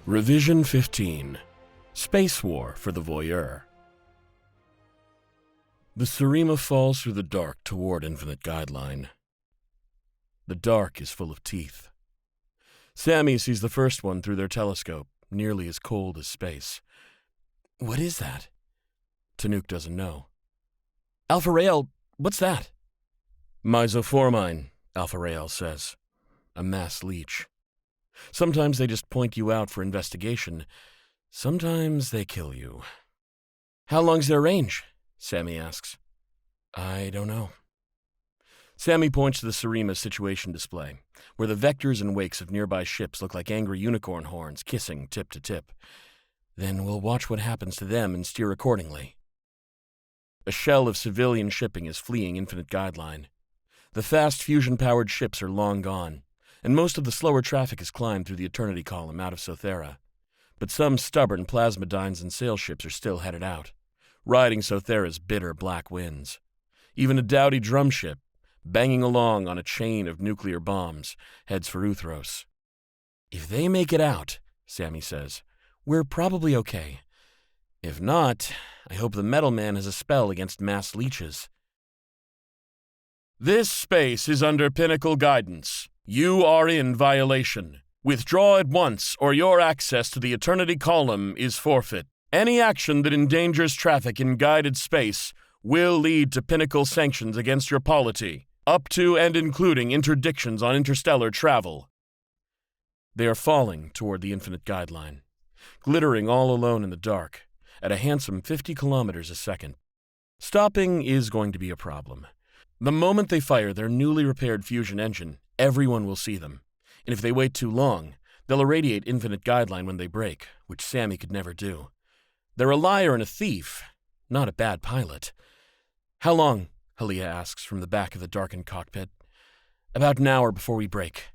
Revision 15. Space War for the Voyeur. The Seriema falls through the dark toward Infinite Guideline. The dark is full of teeth. Sammy sees the first one through their telescope, nearly as cold as space. What is that? Tanook doesn't know. Alpha Rael, what's that? Mysoformine, Alpha Rael says. A mass leech. Sometimes they just point you out for investigation. Sometimes they kill you. How long's their range? Sammy asks. I don't know. Sammy points to the Seriema situation display, where the vectors and wakes of nearby ships look like angry unicorn horns kissing tip to tip. Then we'll watch what happens to them and steer accordingly. A shell of civilian shipping is fleeing Infinite Guideline. The fast fusion-powered ships are long gone, and most of the slower traffic has climbed through the Eternity column out of Sothera. But some stubborn plasmodines and sail ships are still headed out, riding Sothera's bitter black winds. Even a dowdy drum ship, banging along on a chain of nuclear bombs, heads for Uthros. If they make it out, Sammy says, we're probably okay. If not, I hope the Metal Man has a spell against mass leeches. This space is under Pinnacle guidance. You are in violation. Withdraw at once, or your access to the Eternity column is forfeit. Any action that endangers traffic in guided space will lead to Pinnacle sanctions against your polity, up to and including interdictions on interstellar travel. They are falling toward the Infinite Guideline, glittering all alone in the dark, at a handsome 50 kilometers a second. Stopping is going to be a problem. The moment they fire their newly repaired fusion engine, everyone will see them, and if they wait too long, they'll irradiate Infinite Guideline when they break, which Sammy could never do. They're a liar and a thief, not a bad pilot. How long? Halia asks from the back of the darkened cockpit. About an hour before we break.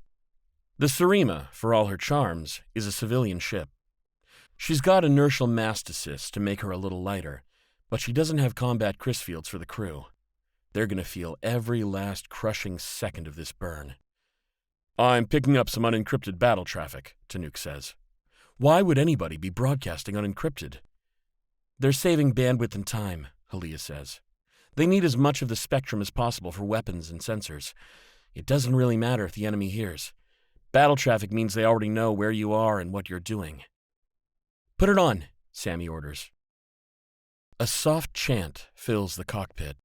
The Seriema, for all her charms, is a civilian ship. She's got inertial mast assist to make her a little lighter, but she doesn't have combat Crisfields for the crew. They're going to feel every last crushing second of this burn. I'm picking up some unencrypted battle traffic, Tanook says. Why would anybody be broadcasting unencrypted? They're saving bandwidth and time, Halia says. They need as much of the spectrum as possible for weapons and sensors. It doesn't really matter if the enemy hears. Battle traffic means they already know where you are and what you're doing. Put it on, Sammy orders. A soft chant fills the cockpit.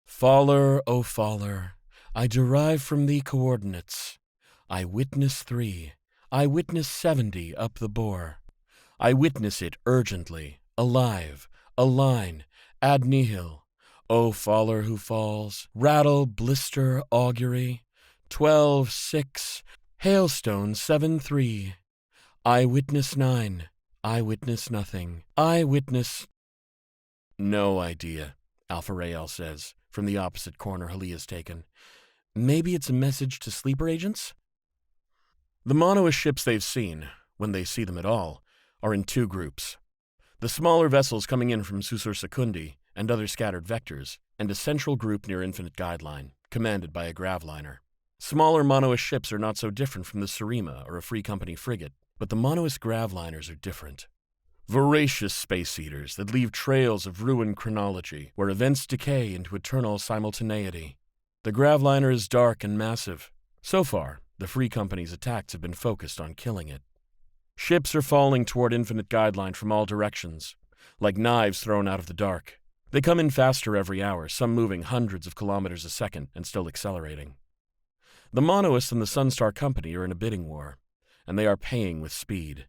Faller, O faller, I derive from thee coordinates. I witness 3, I witness 70 up the bore. I witness it urgently, alive, a line, ad nihil. O faller who falls, rattle, blister, augury, 12, 6, hailstone 7, 3. I witness 9, I witness nothing, I witness... No idea, Alpha Rael says, from the opposite corner Halia's taken. Maybe it's a message to sleeper agents? The monoist ships they've seen, when they see them at all, are in 2 groups. The smaller vessels coming in from Susur Secundi and other scattered vectors, and a central group near Infinite Guideline, commanded by a gravliner. Smaller monoist ships are not so different from the Seriema or a Free Company frigate, but the monoist gravliners are different. Voracious space eaters that leave trails of ruined chronology where events decay into eternal simultaneity. The gravliner is dark and massive. So far, the Free Company's attacks have been focused on killing it. Ships are falling toward Infinite Guideline from all directions, like knives thrown out of the dark. They come in faster every hour, some moving hundreds of kilometers a second and still accelerating. The Monoists and the Sunstar Company are in a bidding war, and they are paying with speed.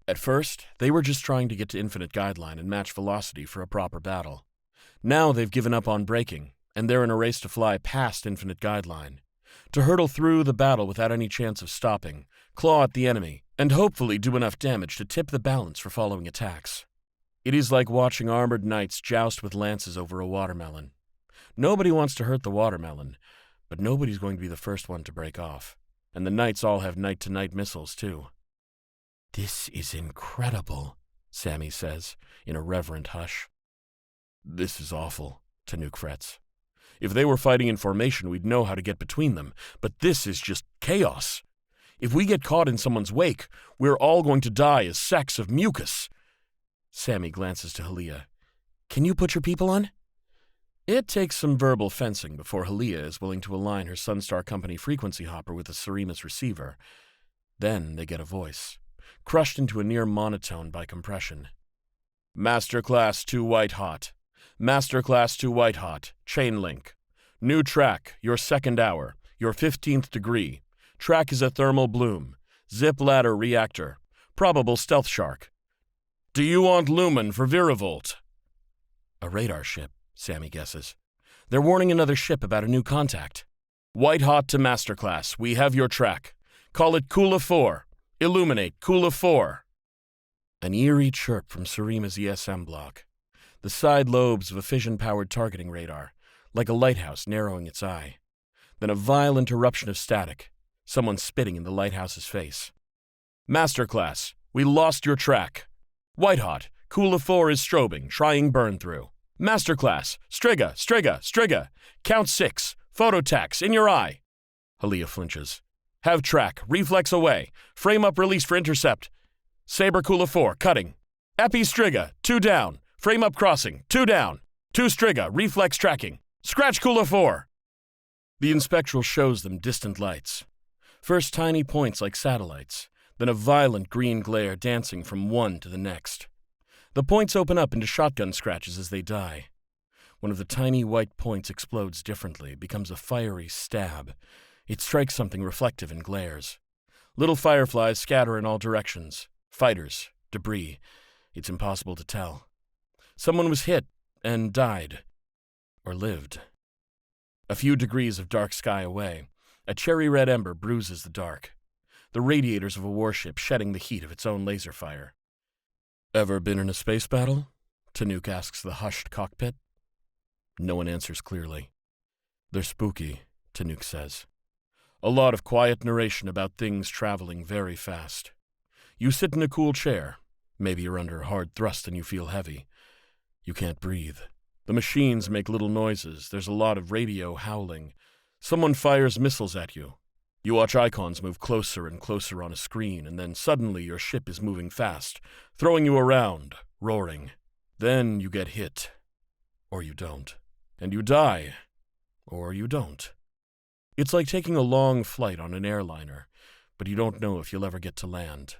At first, they were just trying to get to Infinite Guideline and match velocity for a proper battle. Now they've given up on braking, and they're in a race to fly past Infinite Guideline, to hurtle through the battle without any chance of stopping, claw at the enemy, and hopefully do enough damage to tip the balance for following attacks. It is like watching armored knights joust with lances over a watermelon. Nobody wants to hurt the watermelon, but nobody's going to be the first one to break off. And the knights all have night-to-night missiles, too. This is incredible, Sammy says, in a reverent hush. This is awful, Tanook frets. If they were fighting in formation, we'd know how to get between them, but this is just chaos. If we get caught in someone's wake, we're all going to die as sacks of mucus. Sammy glances to Halia. Can you put your people on? It takes some verbal fencing before Halia is willing to align her Sunstar Company frequency hopper with the Seriema's receiver. Then they get a voice, crushed into a near monotone by compression. Master Class 2 White Hot. Master Class 2 White Hot. Chain link. New track, your second hour, your 15th degree. Track is a thermal bloom. Zip ladder reactor. Probable stealth shark. Do you want lumen for Viravolt? A radar ship, Sammy guesses. They're warning another ship about a new contact. White Hot to Master Class. We have your track. Call it Kula 4. Illuminate Kula 4. An eerie chirp from Seriema's ESM block. The side lobes of a fission-powered targeting radar, like a lighthouse narrowing its eye. Then a violent eruption of static, someone spitting in the lighthouse's face. Master Class, we lost your track. White Hot, Kula 4 is strobing, trying burn through. Master Class, Striga, Striga, Striga. Count 6, phototax, in your eye. Halia flinches. Have track, reflex away, frame up release for intercept. Saber Kula 4, cutting. Epi Striga, 2 down, frame up crossing, 2 down. 2 Striga, reflex tracking. Scratch Kula 4. The inspectoral shows them distant lights. First tiny points like satellites, then a violent green glare dancing from one to the next. The points open up into shotgun scratches as they die. One of the tiny white points explodes differently, becomes a fiery stab. It strikes something reflective and glares. Little fireflies scatter in all directions. Fighters, debris. It's impossible to tell. Someone was hit and died. Or lived. A few degrees of dark sky away, a cherry-red ember bruises the dark. The radiators of a warship shedding the heat of its own laser fire. Ever been in a space battle? Tanuk asks the hushed cockpit. No one answers clearly. They're spooky, Tanuk says. A lot of quiet narration about things traveling very fast. You sit in a cool chair. Maybe you're under hard thrust and you feel heavy. You can't breathe. The machines make little noises. There's a lot of radio howling. Someone fires missiles at you. You watch icons move closer and closer on a screen, and then suddenly your ship is moving fast, throwing you around, roaring. Then you get hit. Or you don't. And you die. Or you don't. It's like taking a long flight on an airliner, but you don't know if you'll ever get to land.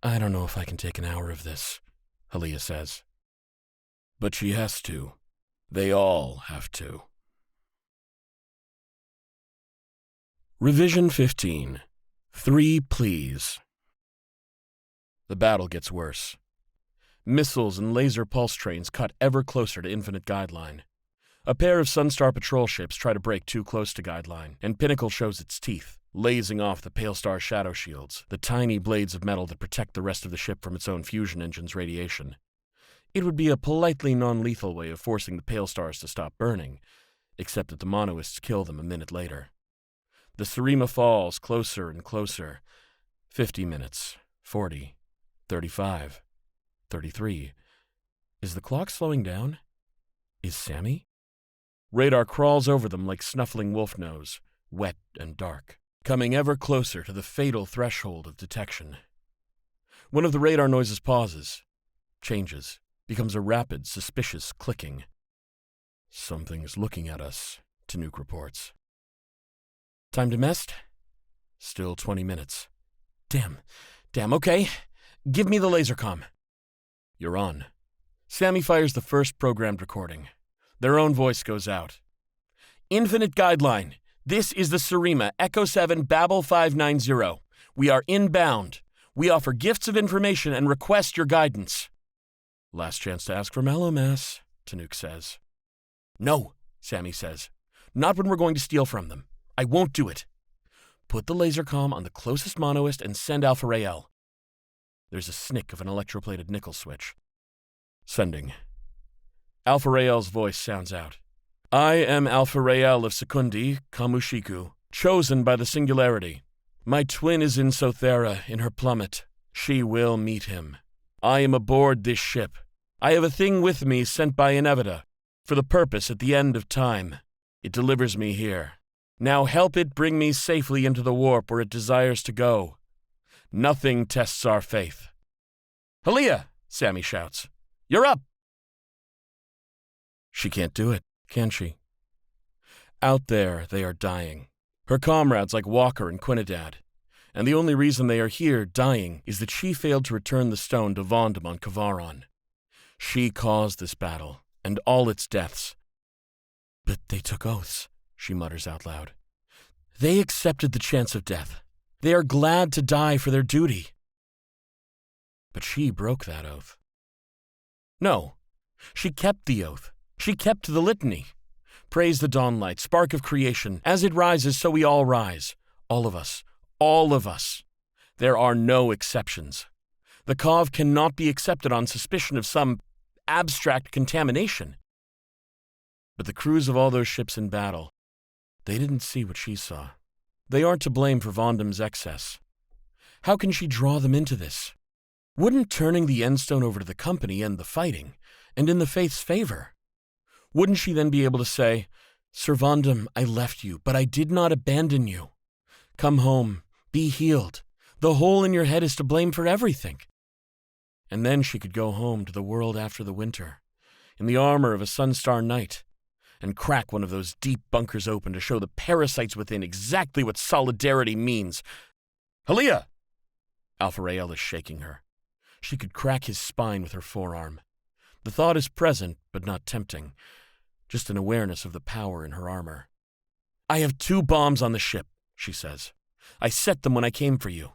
I don't know if I can take an hour of this, Halia says. But she has to. They all have to. Revision 15. 3 pleas. The battle gets worse. Missiles and laser pulse trains cut ever closer to Infinite Guideline. A pair of Sunstar patrol ships try to break too close to Guideline, and Pinnacle shows its teeth, lasing off the Pale Star shadow shields, the tiny blades of metal that protect the rest of the ship from its own fusion engine's radiation. It would be a politely non-lethal way of forcing the Pale Stars to stop burning, except that the monoists kill them a minute later. The Seriema falls closer and closer. 50 minutes, 40, 35, 33. Is the clock slowing down? Is Sammy? Radar crawls over them like snuffling wolf nose, wet and dark, coming ever closer to the fatal threshold of detection. One of the radar noises pauses, changes, becomes a rapid, suspicious clicking. Something's looking at us, Tanuk reports. Time to mest? Still 20 minutes. Damn, okay. Give me the laser comm. You're on. Sammy fires the first programmed recording. Their own voice goes out. Infinite Guideline. This is the Seriema Echo 7 Babel 590. We are inbound. We offer gifts of information and request your guidance. Last chance to ask for Mallow-Mass, Tanuk says. No, Sammy says. Not when we're going to steal from them. I won't do it. Put the laser comm on the closest monoist and send Alpha Rael. There's a snick of an electroplated nickel switch. Sending. Alpha Rael's voice sounds out. I am Alpha Rael of Secundi, Kamushiku, chosen by the Singularity. My twin is in Sothera, in her plummet. She will meet him. I am aboard this ship. I have a thing with me sent by Inevita, for the purpose at the end of time. It delivers me here. Now help it bring me safely into the warp where it desires to go. Nothing tests our faith. Halia, Sammy shouts. You're up! She can't do it, can she? Out there, they are dying. Her comrades like Walker and Quinidad. And the only reason they are here, dying, is that she failed to return the stone to Vondam on Kavaron. She caused this battle, and all its deaths. But they took oaths, she mutters out loud. They accepted the chance of death. They are glad to die for their duty. But she broke that oath. No, she kept the oath. She kept the litany. Praise the dawnlight, spark of creation. As it rises, so we all rise. All of us. All of us. There are no exceptions. The Kov cannot be accepted on suspicion of some abstract contamination. But the crews of all those ships in battle, they didn't see what she saw. They aren't to blame for Vondam's excess. How can she draw them into this? Wouldn't turning the Endstone over to the company end the fighting, and in the Faith's favor? Wouldn't she then be able to say, Sir Vondam, I left you, but I did not abandon you. Come home, be healed. The hole in your head is to blame for everything. And then she could go home to the world after the winter, in the armor of a Sunstar Knight, and crack one of those deep bunkers open to show the parasites within exactly what solidarity means. Halia! Alpha Rael is shaking her. She could crack his spine with her forearm. The thought is present, but not tempting. Just an awareness of the power in her armor. I have 2 bombs on the ship, she says. I set them when I came for you.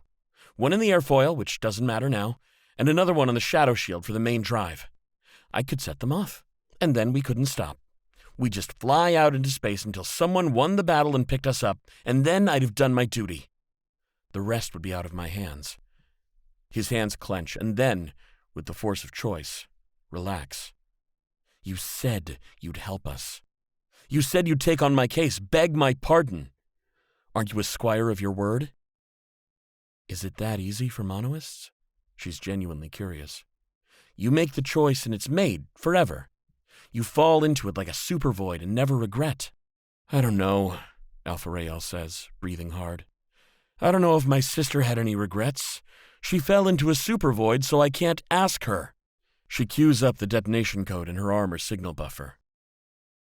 One in the airfoil, which doesn't matter now, and another one on the shadow shield for the main drive. I could set them off, and then we couldn't stop. We'd just fly out into space until someone won the battle and picked us up, and then I'd have done my duty. The rest would be out of my hands. His hands clench, and then, with the force of choice, relax. You said you'd help us. You said you'd take on my case, beg my pardon. Aren't you a squire of your word? Is it that easy for monoists? She's genuinely curious. You make the choice and it's made, forever. You fall into it like a super void and never regret. I don't know, Alpha Rael says, breathing hard. I don't know if my sister had any regrets. She fell into a super void, so I can't ask her. She cues up the detonation code in her armor signal buffer.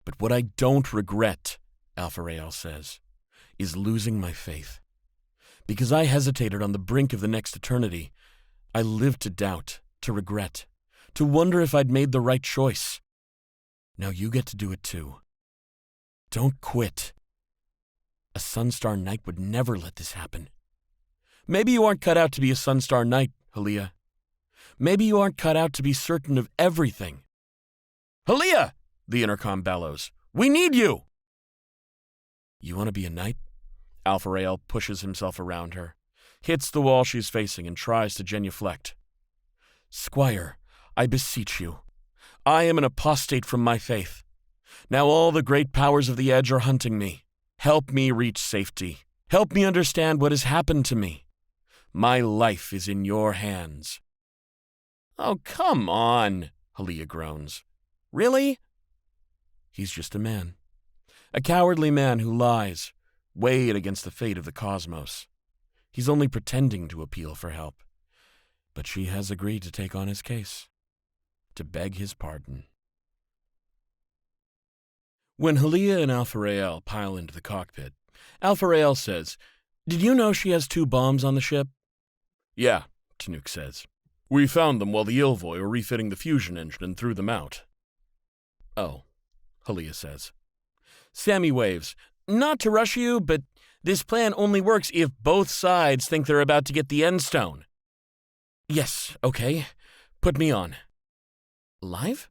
But what I don't regret, Alpha Rael says, is losing my faith. Because I hesitated on the brink of the next eternity, I lived to doubt, to regret, to wonder if I'd made the right choice. Now you get to do it too. Don't quit. A Sunstar Knight would never let this happen. Maybe you aren't cut out to be a Sunstar Knight, Halia. Maybe you aren't cut out to be certain of everything. Halia! The intercom bellows. We need you! You want to be a knight? Alpha Rael pushes himself around her, hits the wall she's facing, and tries to genuflect. Squire, I beseech you. I am an apostate from my faith. Now all the great powers of the Edge are hunting me. Help me reach safety. Help me understand what has happened to me. My life is in your hands. Oh, come on, Halia groans. Really? He's just a man. A cowardly man who lies, weighed against the fate of the cosmos. He's only pretending to appeal for help. But she has agreed to take on his case, to beg his pardon. When Halia and Alpha Rael pile into the cockpit, Alpha Rael says, Did you know she has 2 bombs on the ship? Yeah, Tanuk says. We found them while the Ilvoy were refitting the fusion engine and threw them out. Oh, Halia says. Sammy waves. Not to rush you, but this plan only works if both sides think they're about to get the Endstone. Yes, okay. Put me on. Live?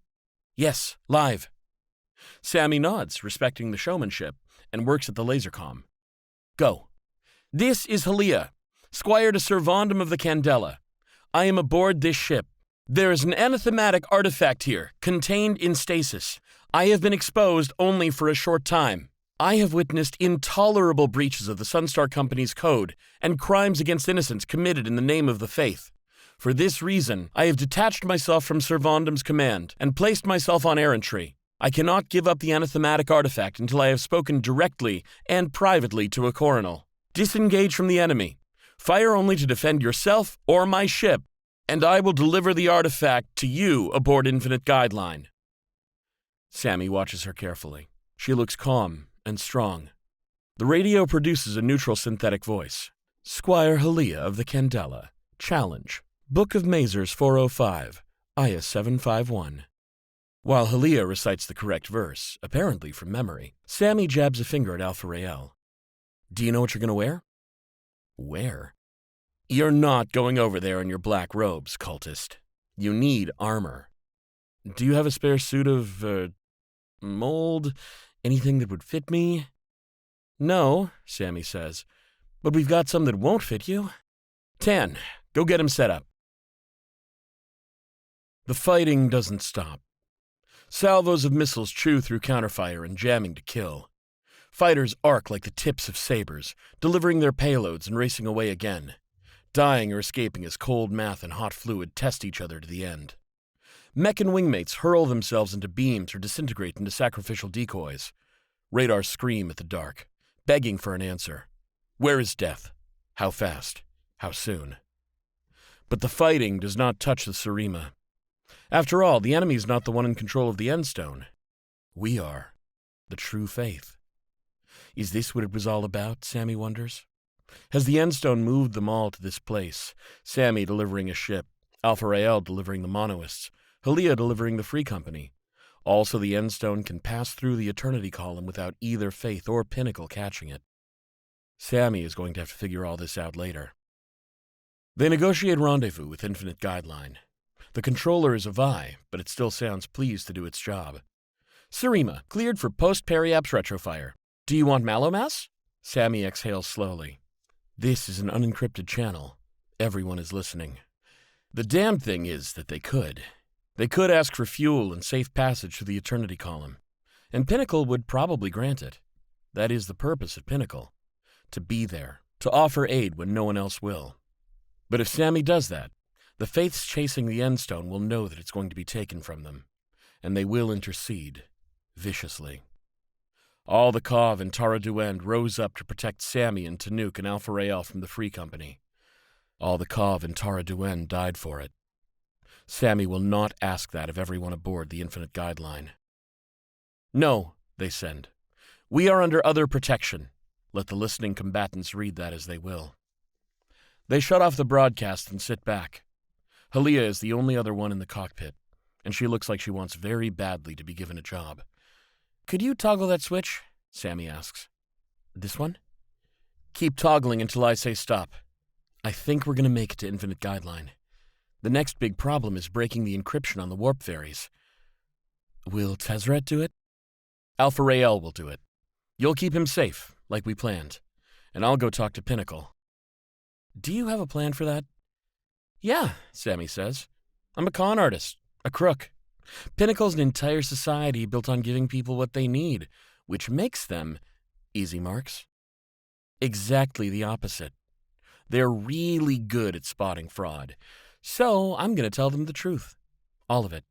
Yes, live. Sammy nods, respecting the showmanship, and works at the lasercom. Go. This is Halia, Squire to Sir Vondam of the Candela. I am aboard this ship. There is an anathematic artifact here, contained in stasis. I have been exposed only for a short time. I have witnessed intolerable breaches of the Sunstar Company's code and crimes against innocents committed in the name of the faith. For this reason, I have detached myself from Sir Vondam's command and placed myself on errantry. I cannot give up the anathematic artifact until I have spoken directly and privately to a coronal. Disengage from the enemy. Fire only to defend yourself or my ship, and I will deliver the artifact to you aboard Infinite Guideline. Sammy watches her carefully. She looks calm and strong. The radio produces a neutral synthetic voice. Squire Halia of the Candela. Challenge. Book of Mazers 405. Aya 751. While Halia recites the correct verse, apparently from memory, Sammy jabs a finger at Alpha Rael. Do you know what you're going to wear? Where? You're not going over there in your black robes, cultist. You need armor. Do you have a spare suit of, mold? Anything that would fit me? No, Sammy says, but we've got some that won't fit you. Tan, go get him set up. The fighting doesn't stop. Salvos of missiles chew through counterfire and jamming to kill. Fighters arc like the tips of sabers, delivering their payloads and racing away again. Dying or escaping as cold math and hot fluid test each other to the end. Mech and wingmates hurl themselves into beams or disintegrate into sacrificial decoys. Radars scream at the dark, begging for an answer. Where is death? How fast? How soon? But the fighting does not touch the Seriema. After all, the enemy is not the one in control of the Endstone. We are. The true faith. Is this what it was all about, Sammy wonders? Has the Endstone moved them all to this place? Sammy delivering a ship, Alpha Rael delivering the Monoists, Halia delivering the Free Company. Also, the Endstone can pass through the Eternity column without either Faith or Pinnacle catching it. Sammy is going to have to figure all this out later. They negotiate rendezvous with Infinite Guideline. The controller is a Vi, but it still sounds pleased to do its job. Seriema, cleared for post-periaps retrofire. Do you want Malomas? Sammy exhales slowly. This is an unencrypted channel. Everyone is listening. The damned thing is that they could. They could ask for fuel and safe passage to the Eternity column. And Pinnacle would probably grant it. That is the purpose of Pinnacle. To be there, to offer aid when no one else will. But if Sammy does that, the Faiths chasing the Endstone will know that it's going to be taken from them, and they will intercede, viciously. All the Cov and Tara Duend rose up to protect Sammy and Tanuk and Alpha Rael from the Free Company. All the Cov and Tara Duend died for it. Sammy will not ask that of everyone aboard the Infinite Guideline. No, they send. We are under other protection. Let the listening combatants read that as they will. They shut off the broadcast and sit back. Halia is the only other one in the cockpit, and she looks like she wants very badly to be given a job. Could you toggle that switch? Sammy asks. This one? Keep toggling until I say stop. I think we're going to make it to Infinite Guideline. The next big problem is breaking the encryption on the warp ferries. Will Tezzeret do it? Alpha Rael will do it. You'll keep him safe, like we planned, and I'll go talk to Pinnacle. Do you have a plan for that? Yeah, Sammy says. I'm a con artist, a crook. Pinnacle's an entire society built on giving people what they need, which makes them, easy marks, exactly the opposite. They're really good at spotting fraud, so I'm going to tell them the truth. All of it.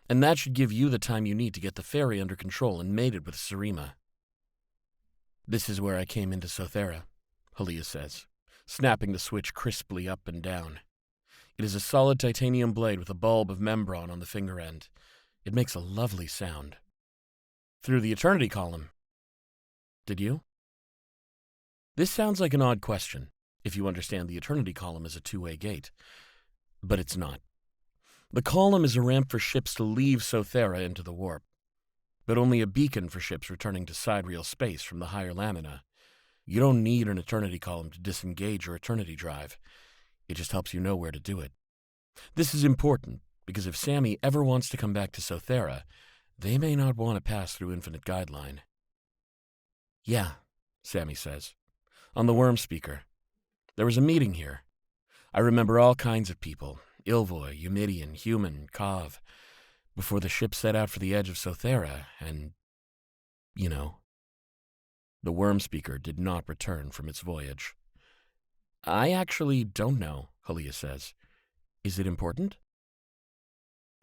And that should give you the time you need to get the ferry under control and mated with Seriema. This is where I came into Sothera, Halia says, snapping the switch crisply up and down. It is a solid titanium blade with a bulb of membron on the finger end. It makes a lovely sound. Through the Eternity column. Did you? This sounds like an odd question, if you understand the Eternity column as a two-way gate. But it's not. The column is a ramp for ships to leave Sothera into the warp, but only a beacon for ships returning to sidereal space from the higher lamina. You don't need an Eternity column to disengage your Eternity drive. It just helps you know where to do it. This is important, because if Sammy ever wants to come back to Sothera, they may not want to pass through Infinite Guideline. Yeah, Sammy says. On the worm speaker. There was a meeting here. I remember all kinds of people, Ilvoy, Eumidian, human, Cov, before the ship set out for the edge of Sothera, and, you know. The worm speaker did not return from its voyage. I actually don't know, Halia says. Is it important?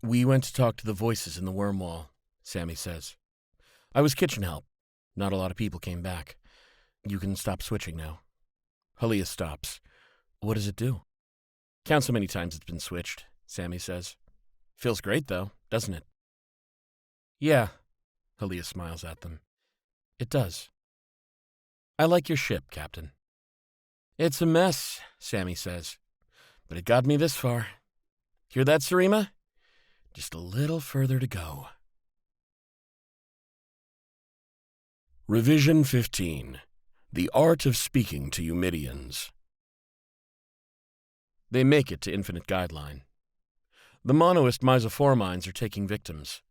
We went to talk to the voices in the worm wall, Sammy says. I was kitchen help. Not a lot of people came back. You can stop switching now. Halia stops. What does it do? Count so many times it's been switched, Sammy says. Feels great, though, doesn't it? Yeah, Halia smiles at them. It does. I like your ship, Captain. It's a mess, Sammy says. But it got me this far. Hear that, Seriema? Just a little further to go. Revision 15. The Art of Speaking to Eumidians. They make it to Infinite Guideline. The monoist Misophormines are taking victims.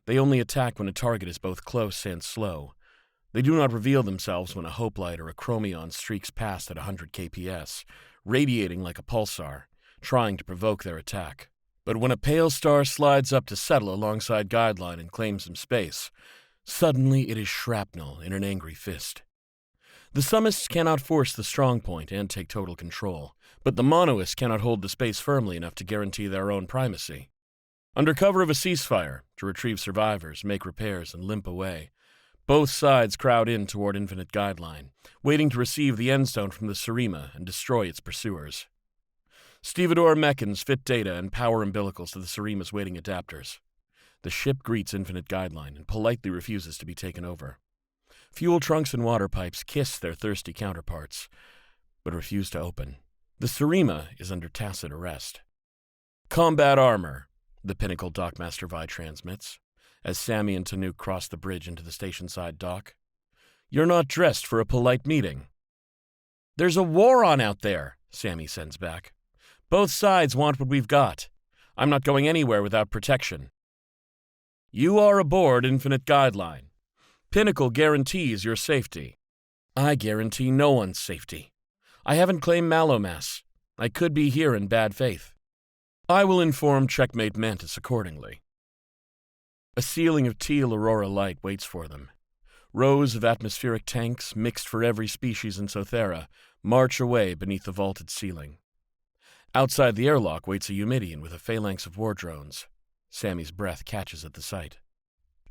They only attack when a target is both close and slow. They do not reveal themselves when a hoplite or a chromion streaks past at 100 kps, radiating like a pulsar, trying to provoke their attack. But when a pale star slides up to settle alongside Guideline and claim some space, suddenly it is shrapnel in an angry fist. The summists cannot force the strong point and take total control, but the monoists cannot hold the space firmly enough to guarantee their own primacy. Under cover of a ceasefire, to retrieve survivors, make repairs, and limp away, both sides crowd in toward Infinite Guideline, waiting to receive the endstone from the Seriema and destroy its pursuers. Stevedore Mechans fit data and power umbilicals to the Seriema's waiting adapters. The ship greets Infinite Guideline and politely refuses to be taken over. Fuel trunks and water pipes kiss their thirsty counterparts, but refuse to open. The Seriema is under tacit arrest. Combat armor, the Pinnacle Dockmaster Vi transmits, as Sammy and Tanuk cross the bridge into the station-side dock. You're not dressed for a polite meeting. There's a war on out there, Sammy sends back. Both sides want what we've got. I'm not going anywhere without protection. You are aboard Infinite Guideline. Pinnacle guarantees your safety. I guarantee no one's safety. I haven't claimed Malomas. I could be here in bad faith. I will inform checkmate Mantis accordingly. A ceiling of teal aurora light waits for them. Rows of atmospheric tanks, mixed for every species in Sothera, march away beneath the vaulted ceiling. Outside the airlock waits a Eumidian with a phalanx of war drones. Sammy's breath catches at the sight.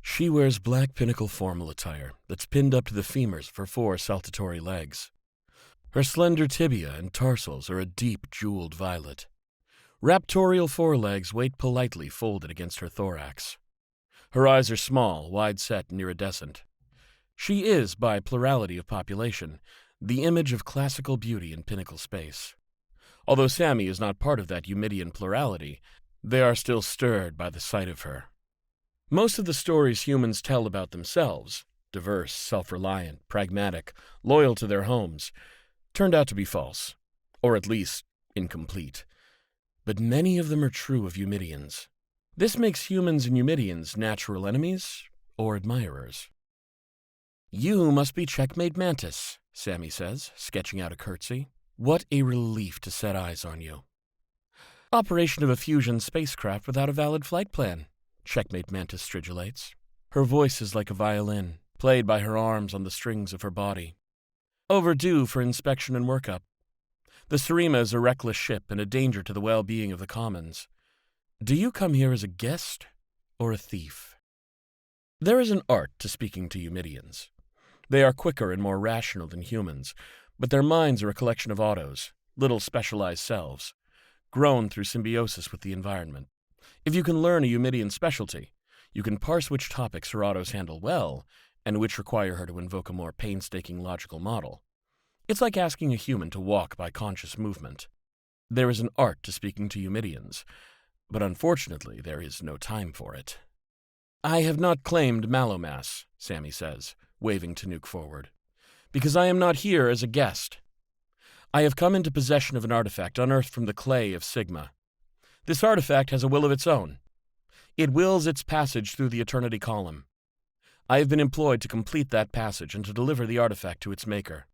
She wears black Pinnacle formal attire that's pinned up to the femurs of her 4 saltatory legs. Her slender tibia and tarsals are a deep jeweled violet. Raptorial forelegs wait politely folded against her thorax. Her eyes are small, wide-set, and iridescent. She is, by plurality of population, the image of classical beauty in Pinnacle space. Although Sammy is not part of that Eumidian plurality, they are still stirred by the sight of her. Most of the stories humans tell about themselves, diverse, self-reliant, pragmatic, loyal to their homes, turned out to be false, or at least incomplete. But many of them are true of Eumidians. This makes humans and Eumidians natural enemies or admirers. You must be checkmate Mantis, Sammy says, sketching out a curtsy. What a relief to set eyes on you. Operation of a fusion spacecraft without a valid flight plan, checkmate Mantis stridulates. Her voice is like a violin, played by her arms on the strings of her body. Overdue for inspection and workup. The Seriema is a reckless ship and a danger to the well-being of the commons. Do you come here as a guest or a thief? There is an art to speaking to Eumidians. They are quicker and more rational than humans, but their minds are a collection of autos, little specialized selves, grown through symbiosis with the environment. If you can learn a Eumidian specialty, you can parse which topics her autos handle well and which require her to invoke a more painstaking logical model. It's like asking a human to walk by conscious movement. There is an art to speaking to Eumidians, but unfortunately there is no time for it. I have not claimed Malomas, Sammy says, waving Tanuk forward, because I am not here as a guest. I have come into possession of an artifact unearthed from the clay of Sigma. This artifact has a will of its own. It wills its passage through the Eternity column. I have been employed to complete that passage and to deliver the artifact to its maker.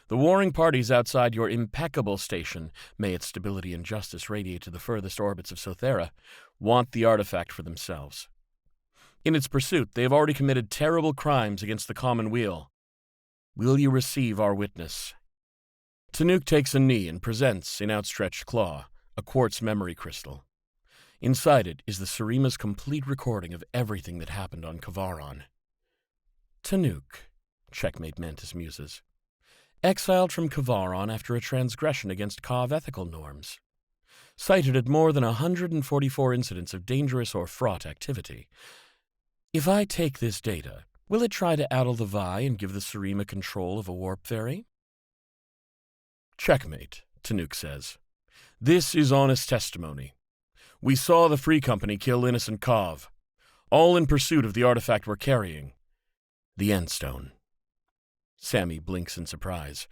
The warring parties outside your impeccable station, may its stability and justice radiate to the furthest orbits of Sothera, want the artifact for themselves. In its pursuit, they have already committed terrible crimes against the common weal. Will you receive our witness? Tanuk takes a knee and presents, in outstretched claw, a quartz memory crystal. Inside it is the Seriema's complete recording of everything that happened on Kavaron. Tanuk, checkmate Mantis muses. Exiled from Kavaron after a transgression against Kav ethical norms. Cited at more than 144 incidents of dangerous or fraught activity. If I take this data, will it try to addle the Vi and give the Seriema control of a warp ferry? Checkmate, Tanuk says. This is honest testimony. We saw the Free Company kill innocent Kav, all in pursuit of the artifact we're carrying, the Endstone. Sammy blinks in surprise.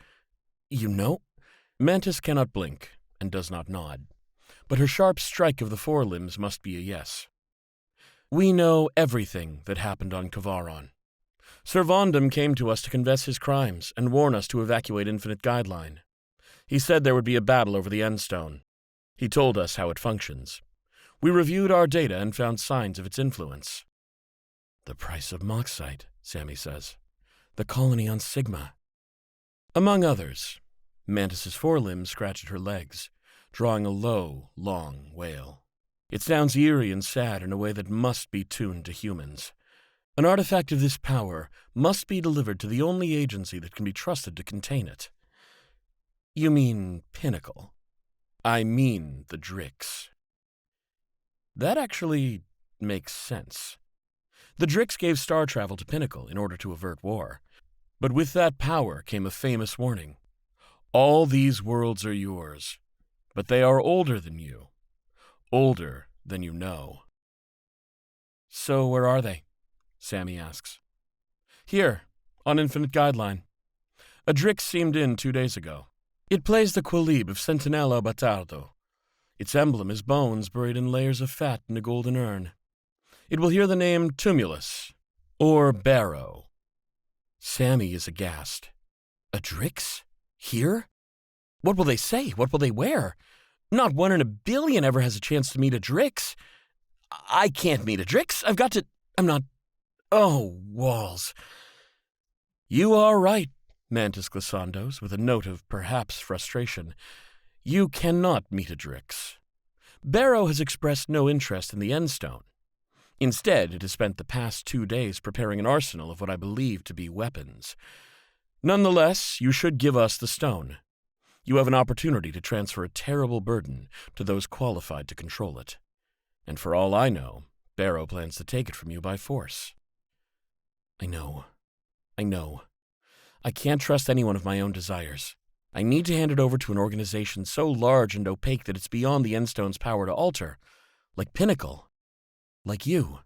You know? Mantis cannot blink and does not nod, but her sharp strike of the forelimbs must be a yes. We know everything that happened on Kavaron. Sir Vondam came to us to confess his crimes and warn us to evacuate Infinite Guideline. He said there would be a battle over the Endstone. He told us how it functions. We reviewed our data and found signs of its influence. The price of Moxite, Sammy says. The colony on Sigma. Among others, Mantis's forelimbs scratched at her legs, drawing a low, long wail. It sounds eerie and sad in a way that must be tuned to humans. An artifact of this power must be delivered to the only agency that can be trusted to contain it. You mean Pinnacle? I mean the Drix. That actually makes sense. The Drix gave star travel to Pinnacle in order to avert war. But with that power came a famous warning. All these worlds are yours, but they are older than you. Older than you know. So where are they? Sammy asks. Here, on Infinite Guideline. A Drix seemed in 2 days ago. It plays the Qualib of Sentinella Batardo. Its emblem is bones buried in layers of fat in a golden urn. It will hear the name Tumulus, or Barrow. Sammy is aghast. A Drix? Here? What will they say? What will they wear? Not 1 in a billion ever has a chance to meet a Drix. I can't meet a Drix. I've got to... I'm not... Oh, walls. You are right, Mantis Glissandos, with a note of perhaps frustration. You cannot meet a Drix. Barrow has expressed no interest in the Endstone. Instead, it has spent the past 2 days preparing an arsenal of what I believe to be weapons. Nonetheless, you should give us the stone. You have an opportunity to transfer a terrible burden to those qualified to control it. And for all I know, Barrow plans to take it from you by force. I know. I can't trust anyone of my own desires. I need to hand it over to an organization so large and opaque that it's beyond the Endstone's power to alter. Like Pinnacle. Like you.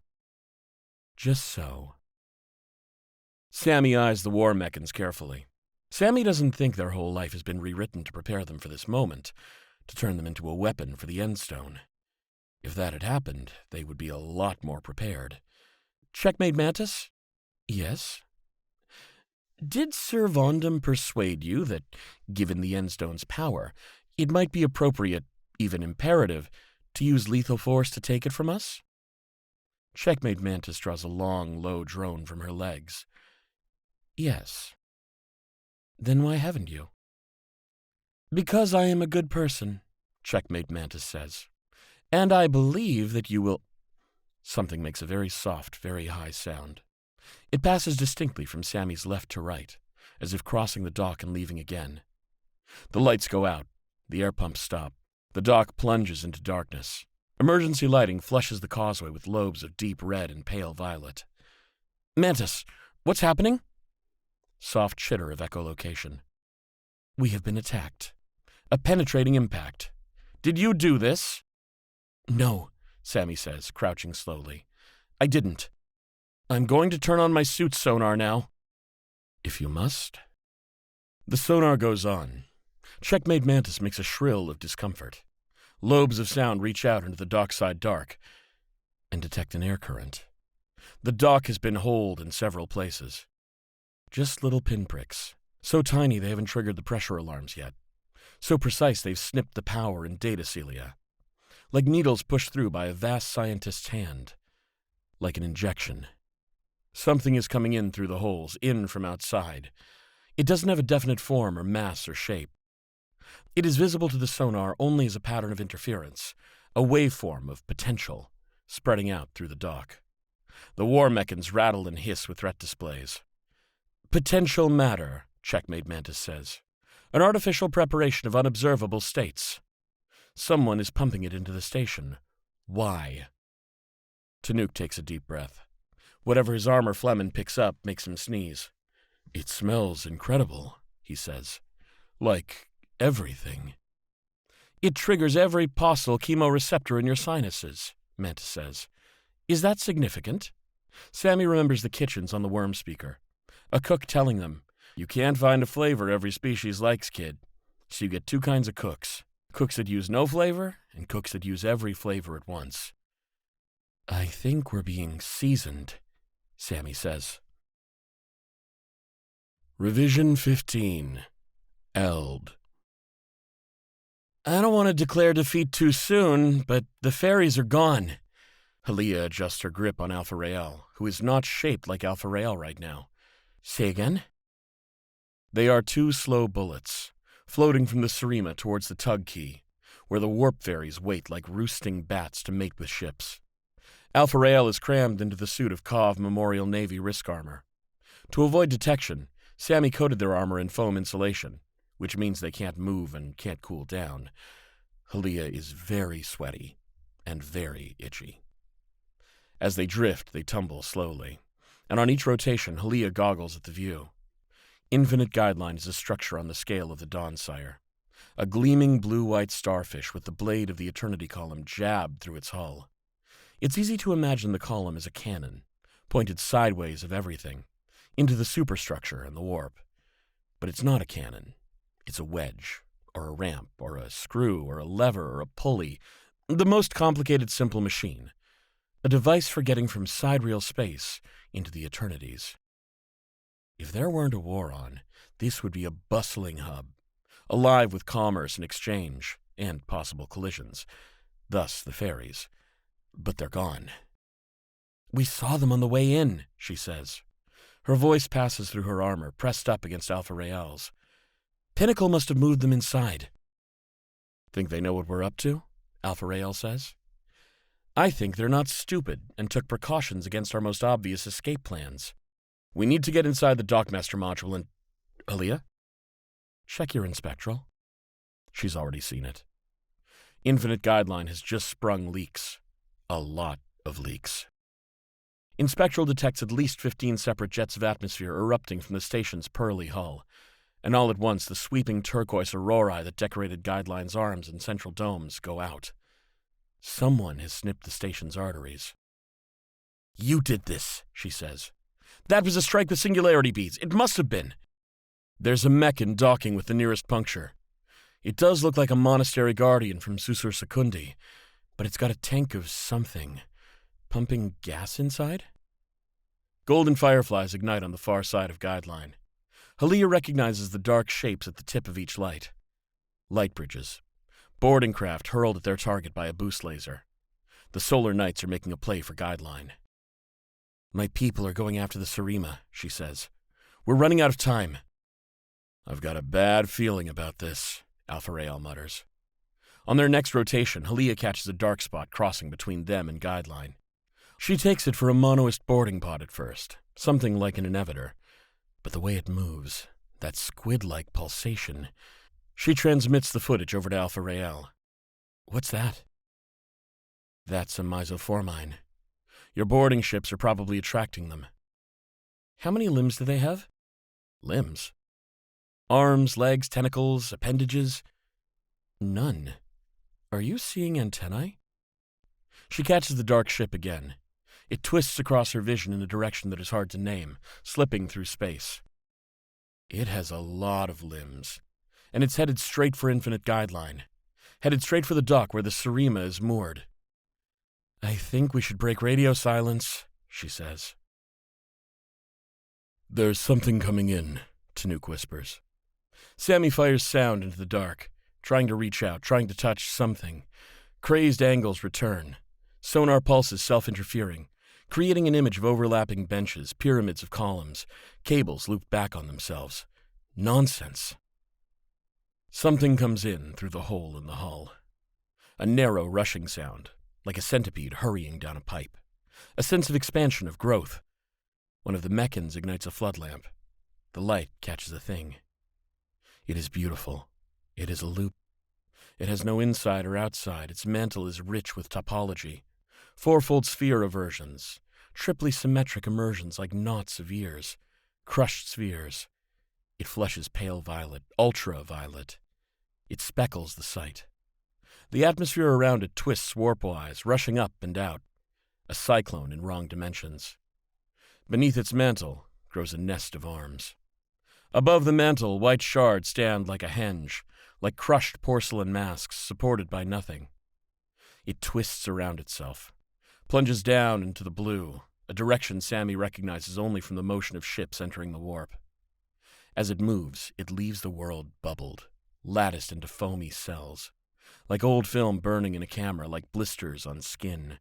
Just so. Sammy eyes the war mechans carefully. Sammy doesn't think their whole life has been rewritten to prepare them for this moment, to turn them into a weapon for the Endstone. If that had happened, they would be a lot more prepared. Checkmate Mantis? Yes? Did Sir Vondam persuade you that, given the Endstone's power, it might be appropriate, even imperative, to use lethal force to take it from us? Checkmate Mantis draws a long, low drone from her legs. Yes. Then why haven't you? Because I am a good person, Checkmate Mantis says. And I believe that you will... Something makes a very soft, very high sound. It passes distinctly from Sammy's left to right, as if crossing the dock and leaving again. The lights go out. The air pumps stop. The dock plunges into darkness. Emergency lighting flushes the causeway with lobes of deep red and pale violet. Mantis, what's happening? Soft chitter of echolocation. We have been attacked. A penetrating impact. Did you do this? No, Sammy says, crouching slowly. I didn't. I'm going to turn on my suit sonar now. If you must. The sonar goes on. Checkmate Mantis makes a shrill of discomfort. Lobes of sound reach out into the dockside dark and detect an air current. The dock has been holed in several places. Just little pinpricks, so tiny they haven't triggered the pressure alarms yet. So precise they've snipped the power and data cilia. Like needles pushed through by a vast scientist's hand. Like an injection. Something is coming in through the holes, in from outside. It doesn't have a definite form or mass or shape. It is visible to the sonar only as a pattern of interference, a waveform of potential spreading out through the dock. The war mechans rattle and hiss with threat displays. Potential matter, Checkmate Mantis says. An artificial preparation of unobservable states. Someone is pumping it into the station. Why? Tanuk takes a deep breath. Whatever his armor Flemin picks up makes him sneeze. It smells incredible, he says. Like everything. It triggers every possible chemoreceptor in your sinuses, Mantis says. Is that significant? Sammy remembers the kitchens on the worm speaker. A cook telling them, you can't find a flavor every species likes, kid. So you get two kinds of cooks. Cooks that use no flavor, and cooks that use every flavor at once. I think we're being seasoned, Sammy says. Revision 15. Eld. I don't want to declare defeat too soon, but the fairies are gone. Halia adjusts her grip on Alpha Rael, who is not shaped like Alpha Rael right now. Say again? They are two slow bullets, floating from the Seriema towards the tug key, where the warp fairies wait like roosting bats to mate with ships. Alpha Rael is crammed into the suit of Cov Memorial Navy risk armor. To avoid detection, Sammy coated their armor in foam insulation, which means they can't move and can't cool down. Halia is very sweaty and very itchy. As they drift, they tumble slowly, and on each rotation, Halia goggles at the view. Infinite Guideline is a structure on the scale of the Dawnsire, a gleaming blue-white starfish with the blade of the Eternity column jabbed through its hull. It's easy to imagine the column as a cannon, pointed sideways of everything, into the superstructure and the warp. But it's not a cannon. It's a wedge, or a ramp, or a screw, or a lever, or a pulley, the most complicated simple machine, a device for getting from sidereal space into the Eternities. If there weren't a war on, this would be a bustling hub, alive with commerce and exchange, and possible collisions, thus the fairies. But they're gone. We saw them on the way in, she says. Her voice passes through her armor, pressed up against Alpha Rael's. Pinnacle must have moved them inside. Think they know what we're up to? Alpha Rael says. I think they're not stupid and took precautions against our most obvious escape plans. We need to get inside the Dockmaster module and... Halia? Check your Inspectral. She's already seen it. Infinite Guideline has just sprung leaks. A lot of leaks. Inspectral detects at least 15 separate jets of atmosphere erupting from the station's pearly hull, and all at once the sweeping turquoise aurorae that decorated Guideline's arms and central domes go out. Someone has snipped the station's arteries. You did this, she says. That was a strike with singularity beads. It must have been. There's a mechan docking with the nearest puncture. It does look like a monastery guardian from Susur Secundi, but it's got a tank of something. Pumping gas inside? Golden fireflies ignite on the far side of Guideline. Halia recognizes the dark shapes at the tip of each light. Light bridges. Boarding craft hurled at their target by a boost laser. The Solar Knights are making a play for Guideline. My people are going after the Seriema, she says. We're running out of time. I've got a bad feeling about this, Alpha Rael mutters. On their next rotation, Halia catches a dark spot crossing between them and Guideline. She takes it for a monoist boarding pod at first, something like an inhibitor. But the way it moves, that squid-like pulsation... She transmits the footage over to Alpha Rael. What's that? That's a mesoformine. Your boarding ships are probably attracting them. How many limbs do they have? Limbs? Arms, legs, tentacles, appendages? None. Are you seeing antennae? She catches the dark ship again. It twists across her vision in a direction that is hard to name, slipping through space. It has a lot of limbs, and it's headed straight for Infinite Guideline, headed straight for the dock where the Seriema is moored. I think we should break radio silence, she says. There's something coming in, Tanuk whispers. Sammy fires sound into the dark, trying to reach out, trying to touch something. Crazed angles return. Sonar pulses self-interfering, creating an image of overlapping benches, pyramids of columns, cables looped back on themselves. Nonsense. Something comes in through the hole in the hull. A narrow rushing sound, like a centipede hurrying down a pipe. A sense of expansion, of growth. One of the mechans ignites a flood lamp. The light catches a thing. It is beautiful. It is a loop. It has no inside or outside. Its mantle is rich with topology. Fourfold sphere eversions. Triply symmetric immersions like knots of ears. Crushed spheres. It flushes pale violet, ultraviolet. It speckles the sight. The atmosphere around it twists warp-wise, rushing up and out. A cyclone in wrong dimensions. Beneath its mantle grows a nest of arms. Above the mantle, white shards stand like a henge, like crushed porcelain masks supported by nothing. It twists around itself, plunges down into the blue, a direction Sammy recognizes only from the motion of ships entering the warp. As it moves, it leaves the world bubbled, latticed into foamy cells, like old film burning in a camera, like blisters on skin.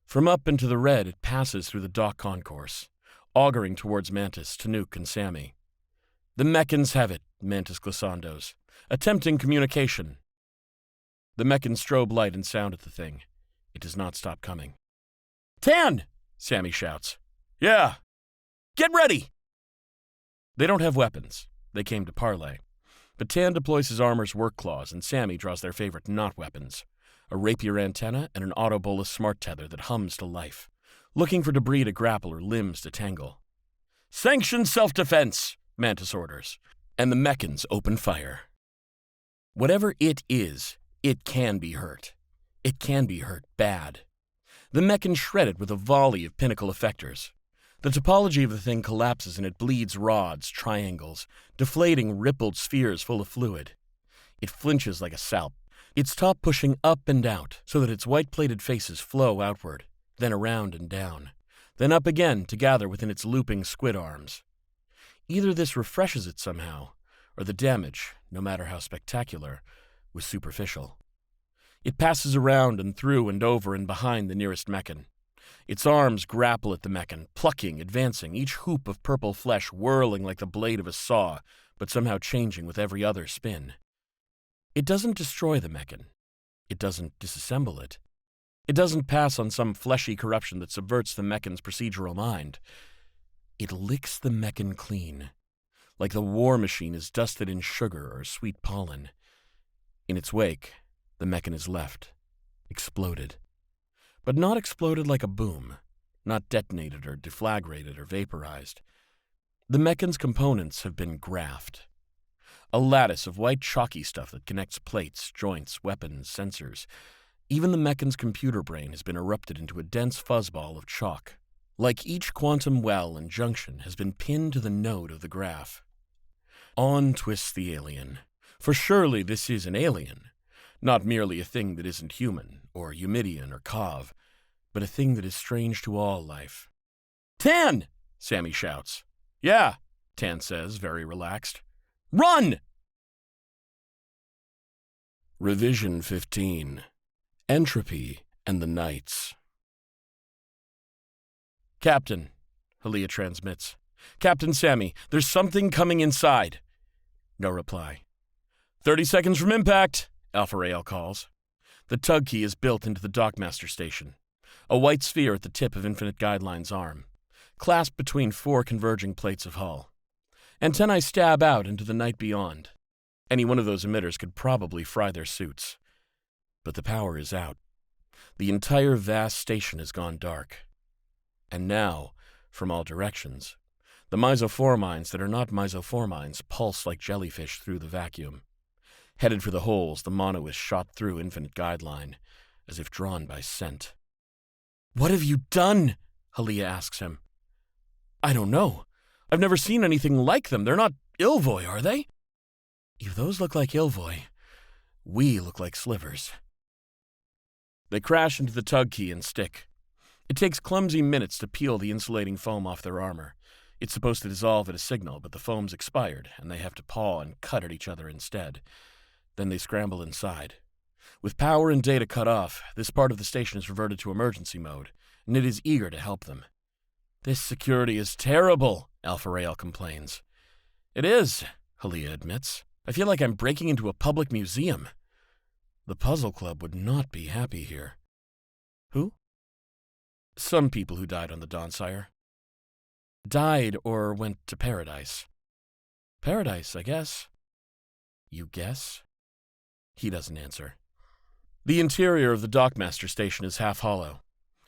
From up into the red, it passes through the dock concourse, auguring towards Mantis, Tanook, and Sammy. The mechans have it, Mantis glissandos, attempting communication. The mechans strobe light and sound at the thing. It does not stop coming. "Tan!" Sammy shouts. "Yeah. Get ready!" They don't have weapons. They came to parley. But Tan deploys his armor's work claws, and Sammy draws their favorite not-weapons, a rapier antenna and an autobolus smart tether that hums to life, looking for debris to grapple or limbs to tangle. "Sanction self-defense!" Mantis orders, and the mechans open fire. Whatever it is, it can be hurt. It can be hurt bad. The mechans shred it with a volley of pinnacle effectors. The topology of the thing collapses and it bleeds rods, triangles, deflating rippled spheres full of fluid. It flinches like a salp, its top pushing up and out so that its white-plated faces flow outward, then around and down, then up again to gather within its looping squid arms. Either this refreshes it somehow, or the damage, no matter how spectacular, was superficial. It passes around and through and over and behind the nearest mechan. Its arms grapple at the mechan, plucking, advancing, each hoop of purple flesh whirling like the blade of a saw, but somehow changing with every other spin. It doesn't destroy the mechan. It doesn't disassemble it. It doesn't pass on some fleshy corruption that subverts the mechan's procedural mind. It licks the mechan clean, like the war machine is dusted in sugar or sweet pollen. In its wake, the mechan is left, exploded. But not exploded like a boom, not detonated or deflagrated or vaporized. The mechan's components have been graphed. A lattice of white chalky stuff that connects plates, joints, weapons, sensors. Even the mechan's computer brain has been erupted into a dense fuzzball of chalk. Like each quantum well and junction has been pinned to the node of the graph. On twists the alien. For surely this is an alien. Not merely a thing that isn't human, or Eumidian, or Kov, but a thing that is strange to all life. "Tan!" Sammy shouts. "Yeah," Tan says, very relaxed. "Run!" Revision 15. Entropy and the Knights. "Captain," Halia transmits. "Captain Sammy, there's something coming inside." No reply. 30 seconds from impact, Alpha Rael calls. The tug key is built into the dockmaster station, a white sphere at the tip of Infinite Guideline's arm, clasped between 4 converging plates of hull. Antennae stab out into the night beyond. Any one of those emitters could probably fry their suits. But the power is out. The entire vast station has gone dark. And now, from all directions, the mesoformines that are not mesoformines pulse like jellyfish through the vacuum. Headed for the holes, the mono is shot through Infinite Guideline, as if drawn by scent. "What have you done?" Halia asks him. "I don't know. I've never seen anything like them. They're not Ilvoy, are they?" "If those look like Ilvoy, we look like slivers." They crash into the tug key and stick. It takes clumsy minutes to peel the insulating foam off their armor. It's supposed to dissolve at a signal, but the foam's expired, and they have to paw and cut at each other instead. Then they scramble inside. With power and data cut off, this part of the station is reverted to emergency mode, and it is eager to help them. "This security is terrible," Alpha Rael complains. "It is," Halia admits. "I feel like I'm breaking into a public museum." The Puzzle Club would not be happy here. Who? Some people who died on the Dawn-Sire. Died or went to paradise. Paradise, I guess. You guess? He doesn't answer. The interior of the Dockmaster station is half hollow.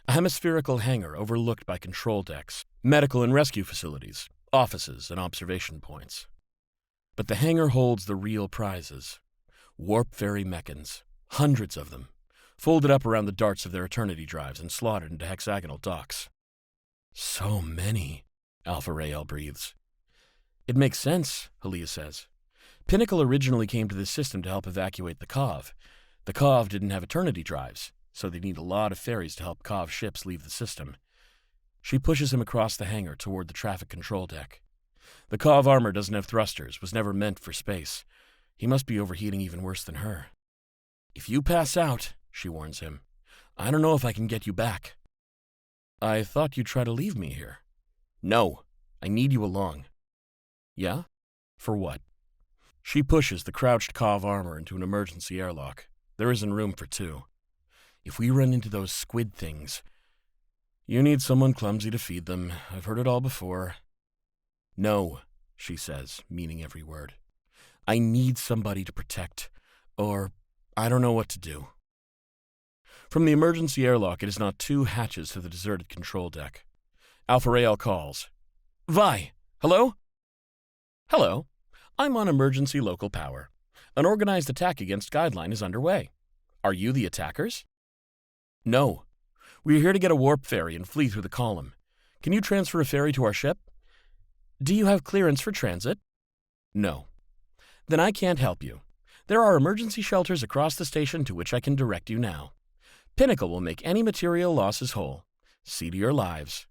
A hemispherical hangar overlooked by control decks, medical and rescue facilities, offices, and observation points. But the hangar holds the real prizes. Warp ferry mechans, hundreds of them, folded up around the darts of their Eternity drives and slotted into hexagonal docks. So many, Alpha Rael breathes. It makes sense, Halia says. Pinnacle originally came to this system to help evacuate the Cov. The Cov didn't have Eternity drives, so they need a lot of ferries to help Cov ships leave the system. She pushes him across the hangar toward the traffic control deck. The Cov armor doesn't have thrusters, was never meant for space. He must be overheating even worse than her. If you pass out, she warns him, I don't know if I can get you back. I thought you'd try to leave me here. No, I need you along. Yeah? For what? She pushes the crouched Cov armor into an emergency airlock. There isn't room for two. If we run into those squid things... You need someone clumsy to feed them. I've heard it all before. No, she says, meaning every word. I need somebody to protect, or I don't know what to do. From the emergency airlock, it is not 2 hatches to the deserted control deck. Alpha Rael calls. Vi, hello? Hello. I'm on emergency local power. An organized attack against Guideline is underway. Are you the attackers? No. We're here to get a warp ferry and flee through the column. Can you transfer a ferry to our ship? Do you have clearance for transit? No. Then I can't help you. There are emergency shelters across the station to which I can direct you now. Pinnacle will make any material losses whole. See to your lives.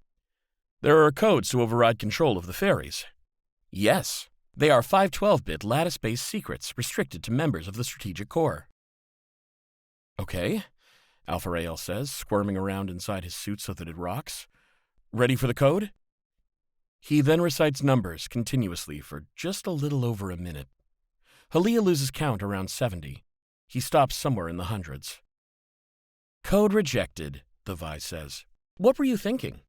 There are codes to override control of the ferries. Yes, they are 512-bit lattice-based secrets restricted to members of the Strategic Core. Okay, Alpha Rael says, squirming around inside his suit so that it rocks. Ready for the code? He then recites numbers continuously for just a little over a minute. Halia loses count around 70. He stops somewhere in the hundreds. Code rejected, the Vi says. What were you thinking?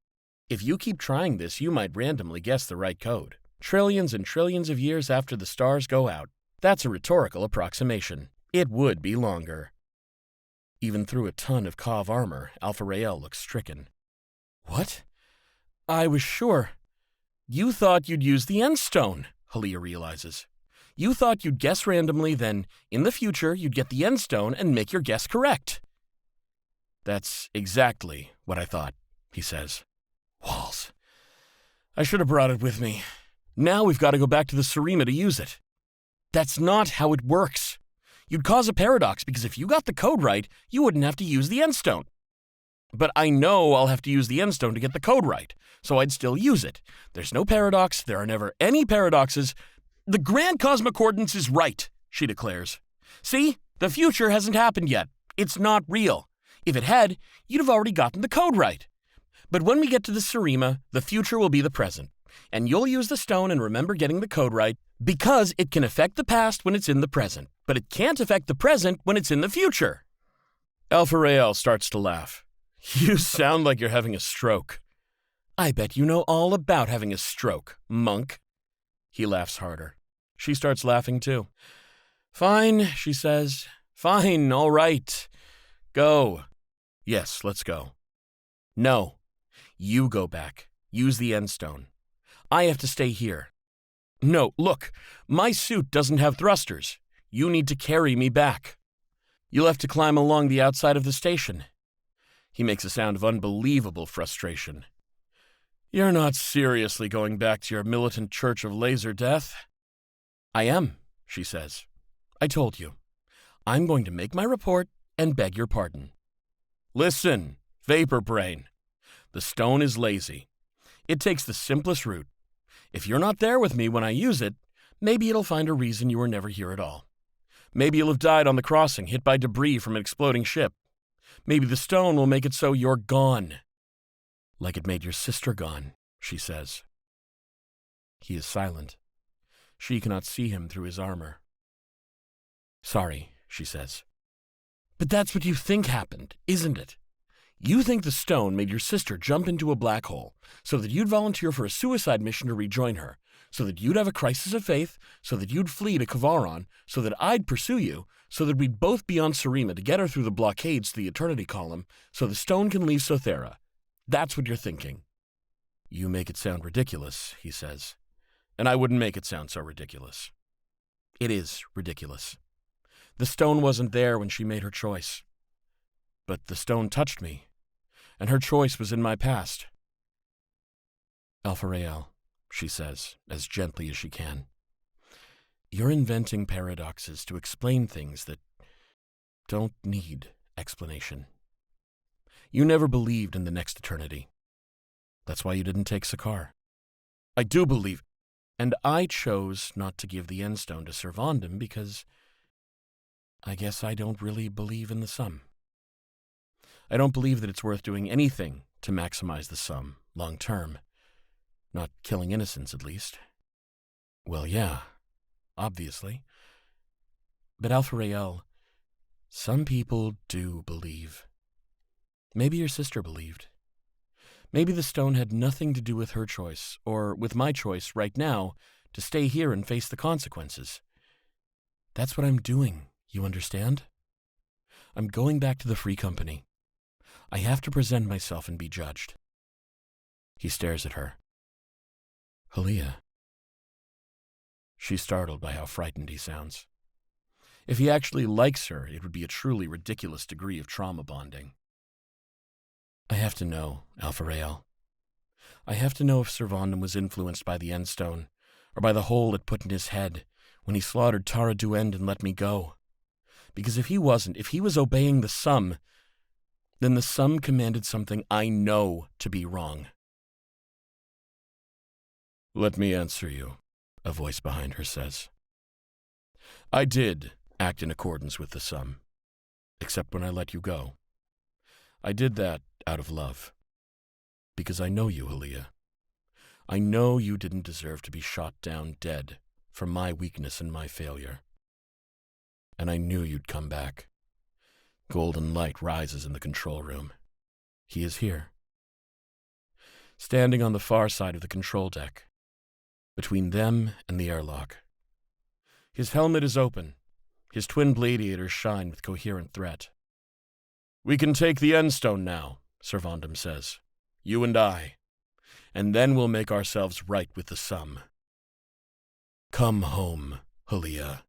If you keep trying this, you might randomly guess the right code. Trillions and trillions of years after the stars go out. That's a rhetorical approximation. It would be longer. Even through a ton of Cov armor, Alpha Rael looks stricken. What? I was sure. You thought you'd use the End Stone, Halia realizes. You thought you'd guess randomly, then, in the future, you'd get the End Stone and make your guess correct. That's exactly what I thought, he says. Walls. I should have brought it with me. Now we've got to go back to the Seriema to use it. That's not how it works. You'd cause a paradox because if you got the code right, you wouldn't have to use the End Stone. But I know I'll have to use the End Stone to get the code right, so I'd still use it. There's no paradox. There are never any paradoxes. The Grand Cosmocordance is right, she declares. See, the future hasn't happened yet. It's not real. If it had, you'd have already gotten the code right. But when we get to the Seriema, the future will be the present. And you'll use the stone and remember getting the code right because it can affect the past when it's in the present, but it can't affect the present when it's in the future. Alpha Rael starts to laugh. You sound like you're having a stroke. I bet you know all about having a stroke, monk. He laughs harder. She starts laughing too. Fine, she says. Fine, all right. Go. Yes, let's go. No. You go back. Use the End Stone. I have to stay here. No, look, my suit doesn't have thrusters. You need to carry me back. You'll have to climb along the outside of the station. He makes a sound of unbelievable frustration. You're not seriously going back to your militant church of laser death? I am, she says. I told you. I'm going to make my report and beg your pardon. Listen, Vapor Brain. The stone is lazy. It takes the simplest route. If you're not there with me when I use it, maybe it'll find a reason you were never here at all. Maybe you'll have died on the crossing, hit by debris from an exploding ship. Maybe the stone will make it so you're gone. Like it made your sister gone, she says. He is silent. She cannot see him through his armor. Sorry, she says. But that's what you think happened, isn't it? You think the stone made your sister jump into a black hole so that you'd volunteer for a suicide mission to rejoin her, so that you'd have a crisis of faith, so that you'd flee to Kavaron, so that I'd pursue you, so that we'd both be on Seriema to get her through the blockades to the Eternity Column, so the stone can leave Sothera. That's what you're thinking. You make it sound ridiculous, he says. And I wouldn't make it sound so ridiculous. It is ridiculous. The stone wasn't there when she made her choice. But the stone touched me, and her choice was in my past. Alpha-Rael, she says, as gently as she can. You're inventing paradoxes to explain things that don't need explanation. You never believed in the next eternity. That's why you didn't take Sakaar. I do believe, and I chose not to give the Endstone to Servandum because I guess I don't really believe in the sum. I don't believe that it's worth doing anything to maximize the sum long term. Not killing innocents, at least. Well, yeah, obviously. But Alpha-Rael, some people do believe. Maybe your sister believed. Maybe the stone had nothing to do with her choice, or with my choice right now to stay here and face the consequences. That's what I'm doing, you understand? I'm going back to the Free Company. I have to present myself and be judged. He stares at her. Halia. She's startled by how frightened he sounds. If he actually likes her, it would be a truly ridiculous degree of trauma bonding. I have to know, Alpha-Rael. I have to know if Servandum was influenced by the Endstone, or by the hole it put in his head when he slaughtered Tara Duend and let me go. Because if he wasn't, if he was obeying the sum, then the sum commanded something I know to be wrong. Let me answer you, a voice behind her says. I did act in accordance with the sum, except when I let you go. I did that out of love, because I know you, Halia. I know you didn't deserve to be shot down dead for my weakness and my failure. And I knew you'd come back. Golden light rises in the control room. He is here. Standing on the far side of the control deck, between them and the airlock. His helmet is open. His twin gladiators shine with coherent threat. We can take the Endstone now, Servandum says. You and I. And then we'll make ourselves right with the sum. Come home, Halia.